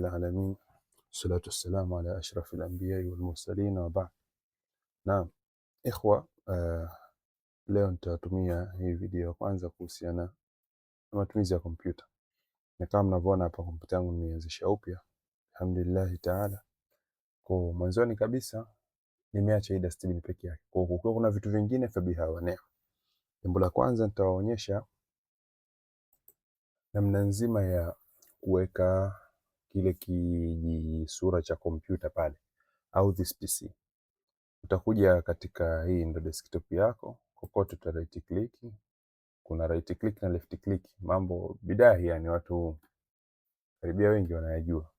العالمين والصلاة والسلام على أشرف الأنبياء والمرسلين وبعد. Naam, ikhwa, leo nitatumia hii video kwanza kuhusiana na matumizi ya kompyuta. Na kama mnavyoona hapa kompyuta yangu nimeanzisha upya. Alhamdulillah Taala. Kwa mwanzoni kabisa nimeacha hii dustbin peke yake. Kwa kuwa kuna vitu vingine fabiha wa neema. Jambo la kwanza nitawaonyesha namna nzima ya kuweka kile kijisura cha kompyuta pale au this PC. Utakuja katika hii ndo desktop yako, kokote uta right click. Kuna right click na left click, mambo bidahi, yani watu karibia wengi wanayajua.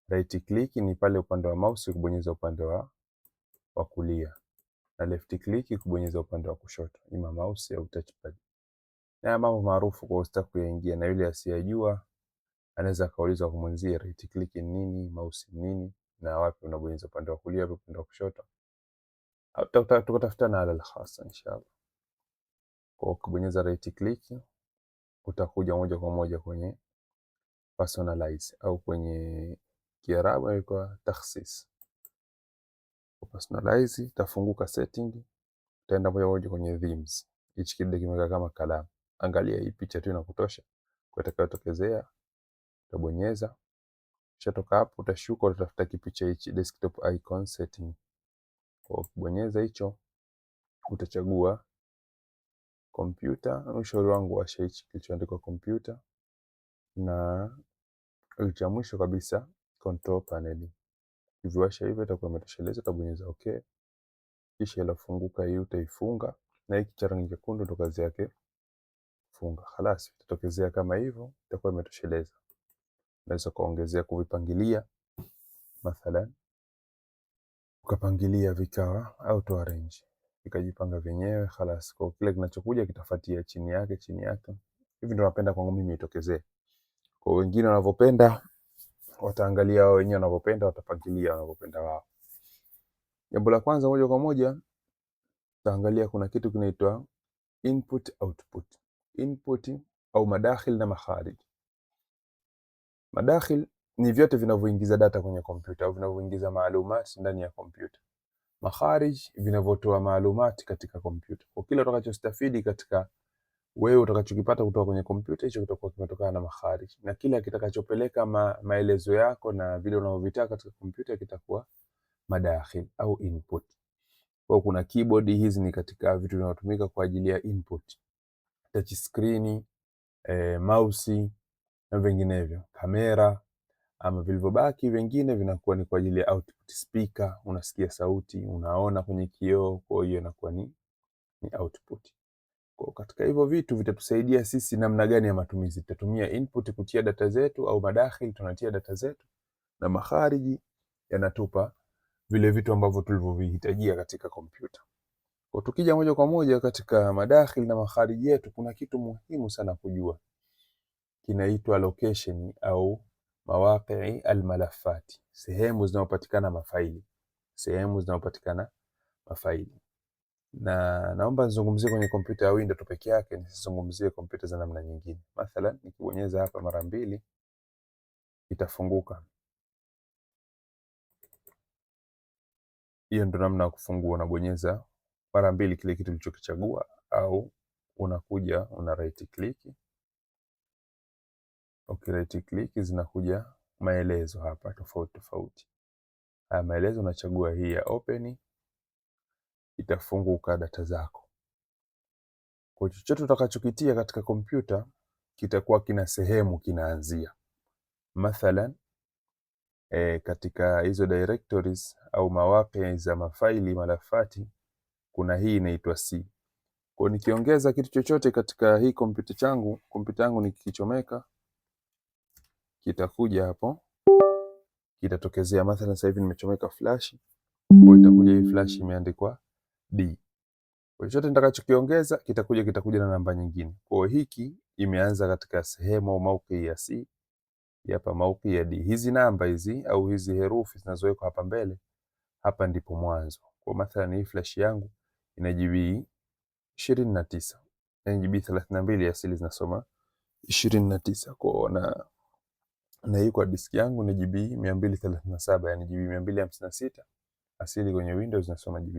Right click ni pale upande wa mouse kubonyeza upande wa kulia, na left click kubonyeza upande wa kushoto, ima mouse au touchpad. Na mambo maarufu kwa ustaku kuyaingia, na yule asiyajua anaweza kaulizwa kumwenzie right click ni nini, mouse ni nini, na wapi unabonyeza upande wa kulia au upande wa kushoto. Tukatafutana ala al-khasa inshallah. Kwa kubonyeza right click utakuja moja kwa moja kwenye personalize au kwenye Kiarabu inaitwa takhsis. Kwa personalize itafunguka setting, utaenda moja kwa moja kwenye themes. Hichi kidude kimekaa kama kalamu. Angalia hii picha tu inakutosha. Kwa itakayotokezea utabonyeza. Ukishatoka hapo utashuka, utafuta kipicha hichi desktop icon setting. Kwa kubonyeza hicho utachagua kompyuta. Ushauri wangu washa hichi kilichoandikwa kompyuta, na cha mwisho kabisa control panel. Ukiwasha hivyo itakuwa imetosheleza, utabonyeza okay. Kisha ilafunguka hii utaifunga, na hiki cha rangi nyekundu ndo kazi yake funga. Khalas, itatokezea kama hivyo, itakuwa imetosheleza. Unaweza kuongezea kuvipangilia, mathalan ukapangilia vikawa auto arrange, ikajipanga vyenyewe. Khalas, kwa kile kinachokuja kitafuatia chini yake. Hivi ndio napenda kwangu mimi itokezee. Kwa wengine wanavyopenda wataangalia wao wenyewe, wanavyopenda watapangilia wanavyopenda wao. Jambo la kwanza moja kwa moja taangalia kuna kitu kinaitwa input output. Input au madakhil na makharij. Madakhil ni vyote vinavyoingiza data kwenye kompyuta au vinavyoingiza maalumati ndani ya kompyuta. Makharij vinavyotoa maalumati katika kompyuta. Kwa kile utakachostafidi katika wewe utakachokipata kutoka kwenye kompyuta, hicho kitakuwa kimetokana na makharij, na kila kitakachopeleka maelezo yako na vile unavyovitaka katika kompyuta kitakuwa madakhil au input. Kwa kuna keyboard, hizi ni katika vitu vinavyotumika kwa ajili ya input. Touch screen, mouse na vinginevyo, kamera ama vilivyobaki vingine vinakuwa ni kwa ajili ya output. Speaker, unasikia sauti, unaona kwenye kioo, kwa hiyo inakuwa ni output. Kwa katika hivyo vitu vitatusaidia sisi namna gani ya matumizi. Tutatumia input kutia data zetu, au madakhil tunatia data zetu, na makhariji yanatupa vile vitu ambavyo tulivyovihitajia katika kompyuta. Kwa tukija moja kwa moja katika madakhil na makhariji yetu, kuna kitu muhimu sana kujua, kinaitwa location au mawaqi almalafati, sehemu zinazopatikana mafaili. Na naomba nizungumzie kwenye kompyuta ya Windows tu peke yake, nisizungumzie kompyuta za namna nyingine. Mathalan nikibonyeza hapa mara mbili itafunguka. Hiyo ndo namna ya kufungua, unabonyeza mara mbili kile kitu ulichokichagua, au unakuja una right click. Okay, right click zinakuja maelezo hapa tofauti. Haya maelezo unachagua hii ya open, itafunguka data zako. Kwa chochote utakachokitia katika kompyuta kitakuwa kina sehemu kinaanzia. Mathalan katika hizo directories au mawaqi za mafaili malafati kuna hii inaitwa C. Kwa nikiongeza kitu chochote katika hii kompyuta yangu nikichomeka, kitakuja hapo, kitatokezea. Mathalan sasa hivi nimechomeka flash, kwa itakuja hii flash imeandikwa D. Kwa chochote nitakachokiongeza kitakuja na namba nyingine. Kwa hiki imeanza katika sehemu au mauqi ya C, hapa mauqi ya D. Hizi namba hizi au hizi herufi zinazowekwa hapa mbele, hapa ndipo mwanzo. Kwa mathalan hii flash yangu ina GB 29, na GB 32 asili zinasoma 29. Kwa na hii kwa disk yangu ni GB 237, yani GB 256. Asili kwenye Windows nasoma GB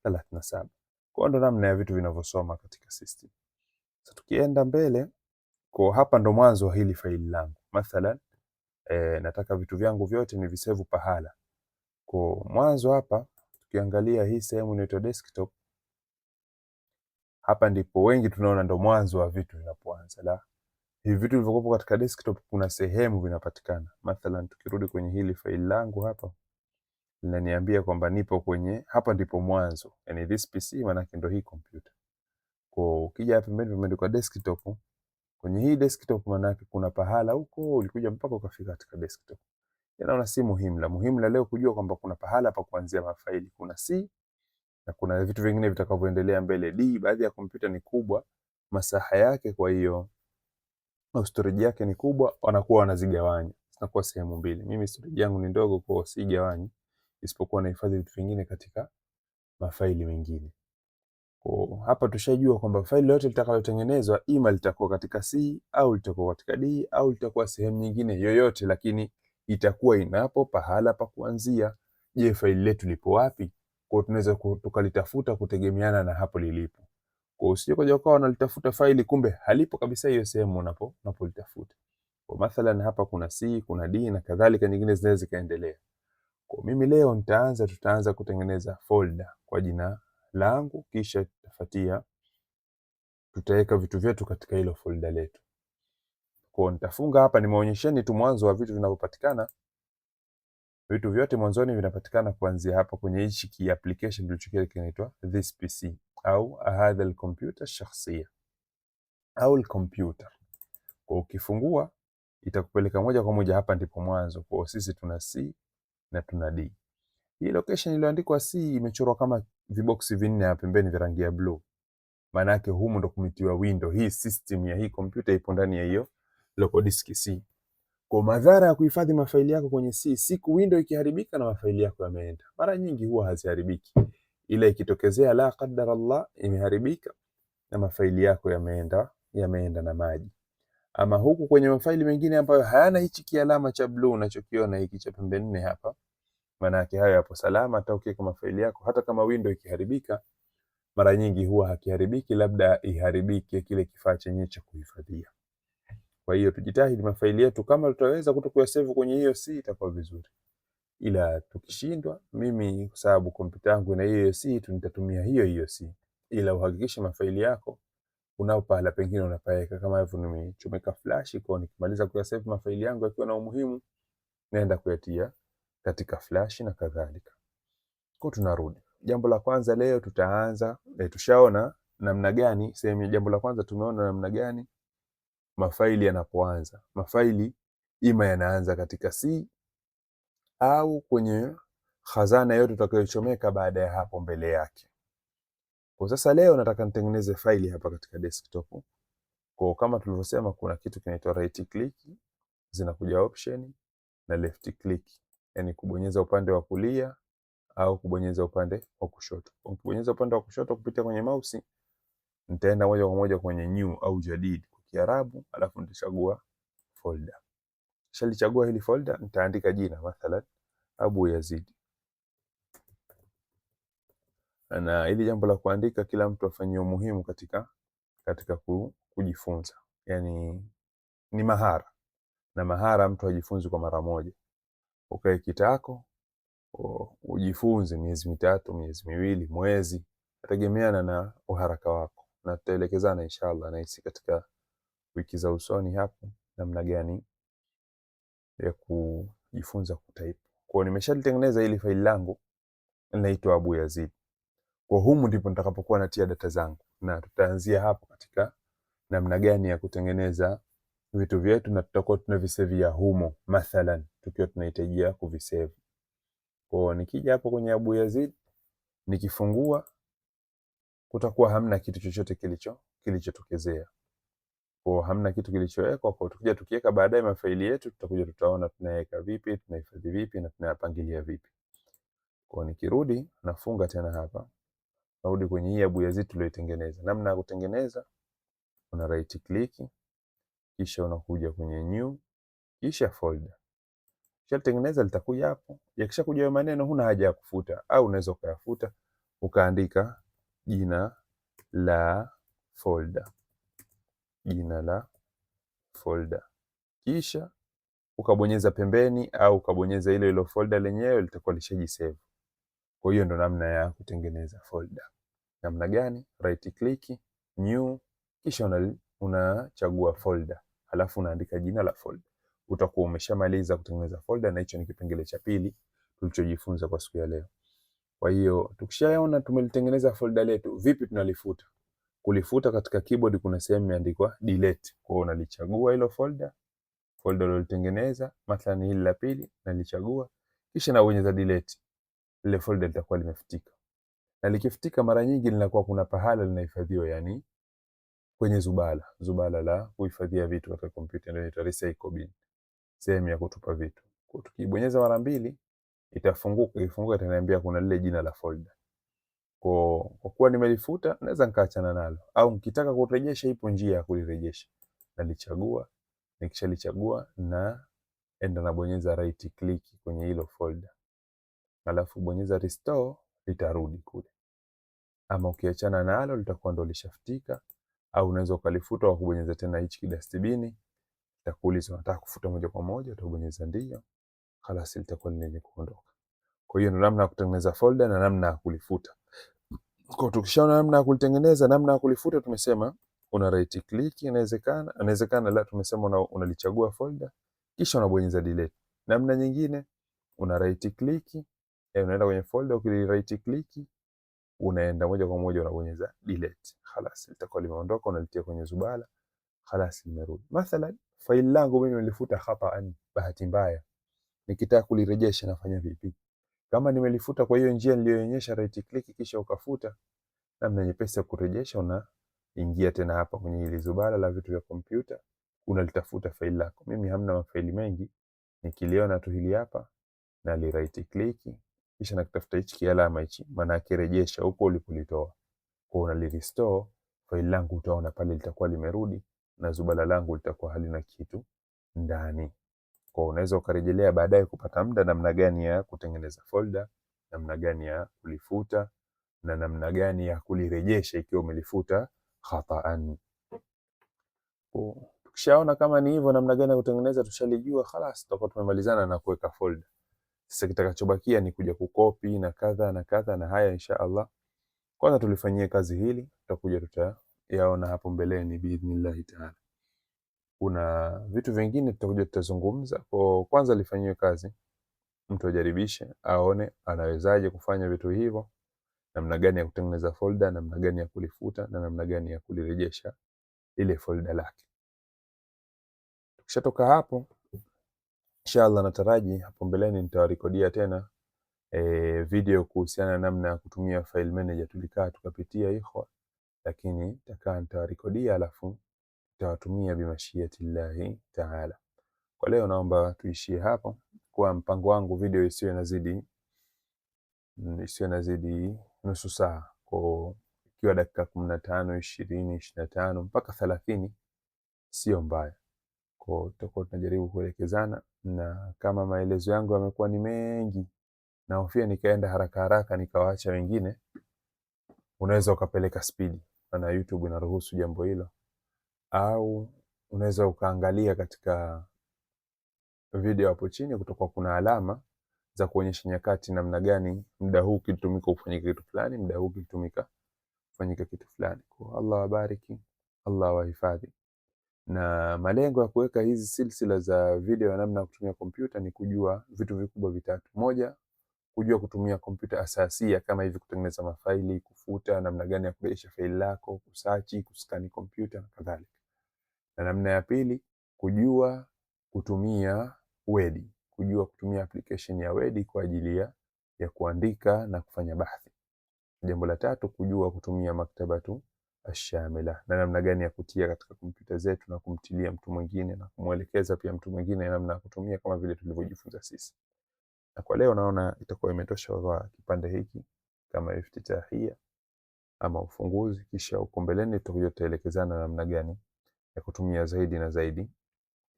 237. Kwa ndo namna ya vitu vinavyosoma katika system. Sasa tukienda mbele, kwa hapa ndo mwanzo wa hili faili langu. Mathalan nataka vitu vyangu vyote ni visevu pahala. Kwa mwanzo hapa tukiangalia hii sehemu inaitwa desktop, hapa ndipo wengi tunaona ndo mwanzo wa vitu vinapoanza. La, hivi vitu vilivyokuwa katika desktop kuna sehemu vinapatikana. Mathalan tukirudi kwenye hili faili langu hapa, linaniambia kwamba nipo kwenye, hapa ndipo mwanzo. Yani this PC maana yake ndo hii kompyuta. Kwa ukija hapa pembeni pameandikwa desktop. Kwenye hii desktop maana yake kuna pahala huko ulikuja mpaka ukafika katika desktop. Naona si muhimu. La muhimu la leo kujua kwamba kuna pahala pa kuanzia mafaili. Kuna C na kuna vitu vingine vitakavyoendelea mbele. D, baadhi ya kompyuta ni kubwa masaha yake, kwa hiyo storage yake ni kubwa, wanakuwa wanazigawanya. Zinakuwa sehemu mbili. Mimi storage yangu ni ndogo, kwa hiyo sigawanyi, isipokuwa nahifadhi vitu vingine katika mafaili mengine. Kwa hapa tushajua kwamba faili lote litakalotengenezwa ima litakuwa katika C au litakuwa katika D au litakuwa sehemu nyingine yoyote, lakini itakuwa inapo pahala pa kuanzia. Je, faili letu lipo wapi? Kwa tunaweza tukalitafuta kutegemeana na hapo lilipo. Kwa usije kuja ukawa unalitafuta faili kumbe halipo kabisa hiyo sehemu unapolitafuta. Kwa mathalan hapa kuna C, kuna D na kadhalika, nyingine zinaweza zikaendelea. Kwa mimi leo tutaanza kutengeneza folder kwa jina langu, kisha tutafuatia tutaweka vitu vyetu katika hilo folder letu. Kwa nitafunga hapa, nimeonyesheni tu mwanzo wa vitu vinavyopatikana. Vitu vyote mwanzoni vinapatikana kuanzia hapa kwenye hichi ki application tulichokiweka kinaitwa this PC au hadha al-computer shakhsia au al-computer. Kwa ukifungua itakupeleka moja kwa moja hapa ndipo mwanzo. Kwa sisi tuna C na tuna D. Hii location iliyoandikwa C imechorwa kama viboksi vinne hapa pembeni vya rangi ya blue. Maana yake humu ndo kumetiwa window. Hii system ya hii kompyuta ipo ndani ya hiyo local disk C. Kwa madhara ya kuhifadhi mafaili yako kwenye C, siku window ikiharibika na mafaili yako yameenda. Mara nyingi huwa haziharibiki. Ila ikitokezea la qadar Allah imeharibika na mafaili yako yameenda na maji. Ama huku kwenye mafaili mengine ambayo hayana hichi kialama cha blue unachokiona hiki cha pembe nne hapa, maana yake hayo yapo salama. Hata ukiweka mafaili yako, hata kama window ikiharibika, mara nyingi huwa hakiharibiki, labda iharibike kile kifaa chenyewe cha kuhifadhia. Kwa hiyo tujitahidi mafaili yetu, kama tutaweza kutokuyasave kwenye hiyo C itakuwa vizuri. Ila tukishindwa, mimi kwa sababu kompyuta yangu ina hiyo C, nitatumia hiyo C. Ila uhakikishe mafaili yako unao pahala pengine unapaweka. Kama hivyo nimechomeka flash, kwa nikimaliza kuyasave mafaili yangu yakiwa na umuhimu, naenda kuyatia katika flash na kadhalika. Kwa tunarudi. Jambo la kwanza leo tutaanza, tushaona namna gani sehemu. Jambo la kwanza tumeona namna gani mafaili yanapoanza. Mafaili ima yanaanza katika C au kwenye khazana yote tutakayochomeka baada ya hapo mbele yake. Kwa sasa leo nataka nitengeneze faili hapa katika desktop. Kwa kama tulivyosema, kuna kitu kinaitwa right click, zinakuja option na left click, yani kubonyeza upande wa kulia au kubonyeza upande wa kushoto. Ukibonyeza upande wa kushoto kupitia kwenye mouse, nitaenda moja kwa moja kwenye new au jadid kwa Kiarabu, alafu nitachagua folder. Nishalichagua hili folder, nitaandika jina mathalan Abu Yazid. Na hili jambo la kuandika kila mtu afanyie umuhimu katika kujifunza. Yani ni mahara. Na mahara mtu ajifunze kwa mara moja. Ukae kitako ujifunze miezi mitatu, miezi miwili, mwezi, tegemeana na uharaka wako. Na tutaelekezana inshallah nahisi katika wiki za usoni hapo namna gani ya kujifunza kutype. Kwa nimeshalitengeneza hili faili langu linaitwa Abu Yazid. Kwa humu ndipo nitakapokuwa natia data zangu, na tutaanzia hapo katika namna gani ya kutengeneza vitu vyetu, na tutakuwa tunavisave humo mathalan tukiwa tunahitajia kuvisave. Kwa nikija hapo kwenye Abu Yazid nikifungua, kutakuwa hamna kitu chochote kilichotokezea. Kwa hamna kitu kilichowekwa. Kwa tukija tukiweka baadaye mafaili yetu, tutakuja tutaona tunaweka vipi, tunahifadhi vipi na tunayapangilia vipi. Kwa nikirudi nafunga tena hapa, narudi kwenye hii Abu Yazid tuliyotengeneza. Namna ya kutengeneza, una right click kisha unakuja kwenye new kisha folder. Ukishatengeneza litakuja hapo. Yakisha kuja hayo maneno, huna haja ya kufuta, au unaweza ukayafuta ukaandika jina la folder, jina la folder, kisha ukabonyeza pembeni au ukabonyeza ile folder lenyewe, litakuwa lishajisave. Kwa hiyo ndo namna ya kutengeneza folder. Namna gani? Right click, new, kisha unachagua folder, halafu unaandika jina la folder. Utakuwa umeshamaliza kutengeneza folder, na hicho ni kipengele cha pili tulichojifunza kwa siku ya leo. Kwa hiyo tukishaona tumelitengeneza folder letu, vipi tunalifuta? Kulifuta katika keyboard kuna sehemu imeandikwa delete. Kwa hiyo unalichagua hilo folder ulilitengeneza, mathalan hili la pili nalichagua, kisha nabonyeza delete. Ile folder litakuwa limefutika. Na likifutika mara nyingi linakuwa kuna pahala linahifadhiwa, yani kwenye zubala la kuhifadhia vitu katika kompyuta, ndio inaitwa recycle bin, sehemu ya kutupa vitu. Kwa tukibonyeza mara mbili itafunguka, ikifunguka itaniambia kuna lile jina la folder. Kwa kuwa nimelifuta naweza nikaachana nalo, au nikitaka kurejesha ipo njia ya kulirejesha. Nalichagua, nikishalichagua na enda nabonyeza right click kwenye hilo folder, alafu bonyeza restore, litarudi kule. Ama ukiachana nalo litakuwa ndo lishafutika, au unaweza ukalifuta kwa kubonyeza tena hichi kidastibini. Itakuuliza unataka kufuta moja kwa moja, utabonyeza ndio, خلاص litakuwa lenye kuondoka. Kwa hiyo ndo namna ya kutengeneza folder na namna ya kulifuta. Kwa tukishaona namna ya kulitengeneza, namna ya kulifuta tumesema una right click, inawezekana la tumesema unalichagua folder kisha unabonyeza delete. Namna nyingine una right click, unaenda kwenye folder, ukili right click unaenda moja kwa moja unabonyeza delete. خلاص litakuwa limeondoka, unalitia kwenye zubala, خلاص limerudi. Mathalan faili langu mimi nilifuta khata'an, bahati mbaya, nikitaka kulirejesha nafanya vipi? Kama nimelifuta kwa hiyo njia niliyoonyesha, right click kisha ukafuta, namna nyepesi ya kurejesha, unaingia tena hapa kwenye ile zubala la vitu vya kompyuta, unalitafuta faili lako. Mimi hamna mafaili mengi, nikiliona tu hili hapa na li right click kisha nakitafuta hichi kialama hichi, maana yake rejesha huko ulipolitoa. Kwa unali restore faili langu, utaona pale litakuwa limerudi na zubala langu litakuwa halina kitu ndani. Kwa unaweza ukarejelea baadaye kupata muda namna gani ya kutengeneza folder, namna gani ya kulifuta na namna gani ya kulirejesha ikiwa umelifuta khata'an. Tukishaona kama ni hivyo namna gani ya kutengeneza tushalijua, خلاص tutakuwa tumemalizana na kuweka folder. Sasa kitakachobakia ni kuja kukopi na kadha na kadha, na haya insha Allah kwanza tulifanyie kazi hili, tutakuja tutayaona hapo mbeleni biidhnillah taala. Kuna vitu vingine tutakuja tutazungumza. Kwa kwanza lifanyiwe kazi, mtu ajaribishe aone anawezaje kufanya vitu hivyo, namna gani ya kutengeneza folder, namna gani ya kulifuta na namna gani ya kulirejesha ile folder lake. Tukishatoka hapo inshallah nataraji hapo mbeleni nitawarekodia tena video kuhusiana na namna ya kutumia file manager. Tulikaa tukapitia ikhwa, lakini nitawarekodia alafu nitawatumia bimashiatillahi taala. Kwa leo naomba tuishie hapo, kwa mpango wangu video isiwe nazidi nusu saa. Kwa ikiwa dakika 15, 20, 25 mpaka 30 sio mbaya. Kwa tutakuwa tunajaribu kuelekezana, na kama maelezo yangu yamekuwa ni mengi na hofia nikaenda haraka haraka nikawaacha wengine, unaweza ukapeleka speed, na YouTube inaruhusu jambo hilo, au unaweza ukaangalia katika video hapo chini kutoka kuna alama za kuonyesha nyakati, namna gani muda huu kitumika kufanyika kitu fulani, muda huu kitumika kufanyika kitu fulani. Kwa Allah wabariki, Allah wahifadhi. Na malengo ya kuweka hizi silsila za video ya namna ya kutumia kompyuta ni kujua vitu vikubwa vitatu. Moja, kujua kutumia kompyuta asasia kama hivi, kutengeneza mafaili, kufuta, namna gani ya kurejesha faili lako, kusachi, kuskani kompyuta na kadhalika. Na namna ya pili, kujua kutumia Word, kujua kutumia application ya Word kwa ajili ya kuandika na kufanya bahthi. Jambo la tatu, kujua kutumia maktabatu ashamila, na namna gani ya kutia katika kompyuta zetu na kumtilia mtu mwingine na kumwelekeza pia mtu mwingine namna ya kutumia kama vile tulivyojifunza sisi. Na kwa leo naona itakuwa imetosha kwa kipande hiki kama iftitahia ama ufunguzi, kisha uko mbeleni tutakuja tutaelekezana namna gani ya kutumia zaidi na zaidi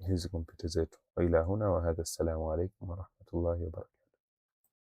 hizi kompyuta zetu. Wa ila huna wa hadha, assalamu alaykum wa rahmatullahi wa barakatuh.